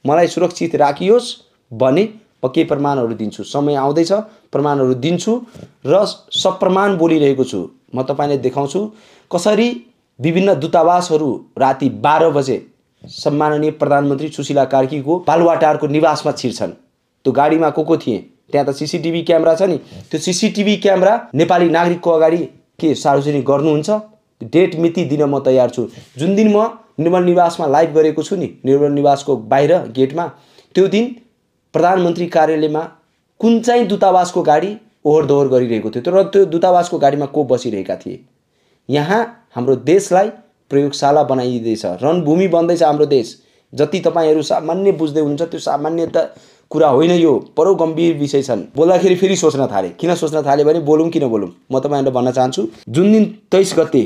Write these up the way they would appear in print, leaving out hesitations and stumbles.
मलाई सुरक्षित राखियोस् भने केही प्रमाणहरू दिन्छु। समय आउँदैछ, प्रमाणहरू दिन्छु र सप्रमाण बोलिरहेको छु। म तपाईलाई देखाउँछु कसरी विभिन्न दूतावासहरू राति 12 बजे सम्माननीय प्रधानमन्त्री सुशीला कार्कीको बालुवाटारको निवासमा छिर्छन्। त्यो गाडीमा को थिए? त्यहाँ त सीसीटीभी क्यामेरा छ नि। त्यो सीसीटीभी क्यामेरा नेपाली नागरिकको अगाडि के सार्वजनिक गर्नुहुन्छ? डेट मिति दिन म तयार छु। जुन दिन म निर्मल निवासमा लाइभ गरेको छु नि, निर्मल निवासको बाहिर गेटमा, त्यो दिन प्रधानमन्त्री कार्यालयमा कुन चाहिँ दूतावासको गाडी ओहोर दोहोर गरिरहेको थियो र त्यो दूतावासको गाडीमा को बसिरहेका थिए? यहाँ हाम्रो देशलाई प्रयोगशाला बनाइदिँदैछ, रणभूमि बन्दैछ हाम्रो देश। जति तपाईहरू सामान्य बुझ्दै हुनुहुन्छ त्यो सामान्य त कुरा होइन, यो बडो गम्भीर विषय छन्। बोल्दाखेरि फेरि सोच्न थाले। किन सोच्न थाले भने बोलौँ किन बोलौँ? म तपाईहरुलाई भन्न चाहन्छु, जुन दिन 23 गते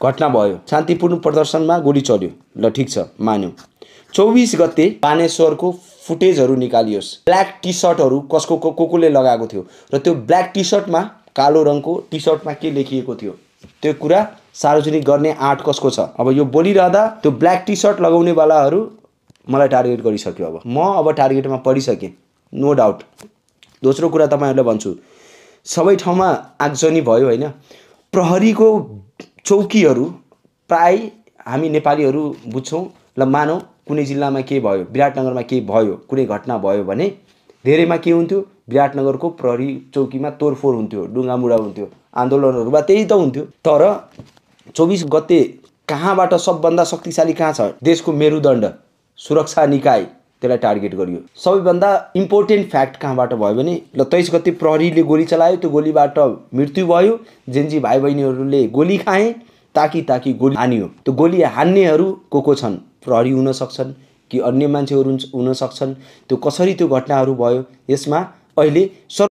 घटना भयो, शान्तिपूर्ण प्रदर्शनमा गोली चल्यो, ल ठीक छ, मान्यो। 24 गते बानेश्वरको फुटेजहरू निकालियोस्। ब्ल्याक टी सर्टहरू कसको कोले लगाएको थियो र त्यो ब्ल्याक टी सर्टमा, कालो रङको टी सर्टमा के लेखिएको थियो, त्यो कुरा सार्वजनिक गर्ने आँट कसको छ? अब यो बोलिरहँदा त्यो ब्ल्याक टी सर्ट लगाउने वालाहरू मलाई टार्गेट गरिसक्यो। अब टार्गेटमा परिसकेँ, नो डाउट। दोस्रो कुरा तपाईहरुलाई भन्छु, सबै ठाउँमा आगजनी भयो हैन। प्रहरीको चौकीहरू प्राय हामी नेपालीहरू बुझ्छौँ। ल मानौ कुनै जिल्लामा के भयो, विराटनगरमा के भयो, कुनै घटना भयो भने धेरैमा के हुन्थ्यो? विराटनगरको प्रहरी चौकीमा तोडफोड हुन्थ्यो, ढुङ्गामुढा हुन्थ्यो, आन्दोलनहरूमा त्यही त हुन्थ्यो। तर 24 गते कहाँबाट सबभन्दा शक्तिशाली कहाँ छ? देशको मेरुदण्ड सुरक्षा निकाय, त्यसलाई टार्गेट गरियो। सबैभन्दा इम्पोर्टेन्ट फ्याक्ट कहाँबाट भयो भने ल 23 गते प्रहरीले गोली चलायो, त्यो गोलीबाट मृत्यु भयो, जेन्जी भाइ बहिनीहरूले गोली खाए, ताकी गोली हानियो। त्यो गोली हान्नेहरू को छन्? प्रहरी हुन सक्छन् कि अन्य मान्छेहरू हुन सक्छन्। त्यो कसरी त्यो घटनाहरू भयो, यसमा अहिले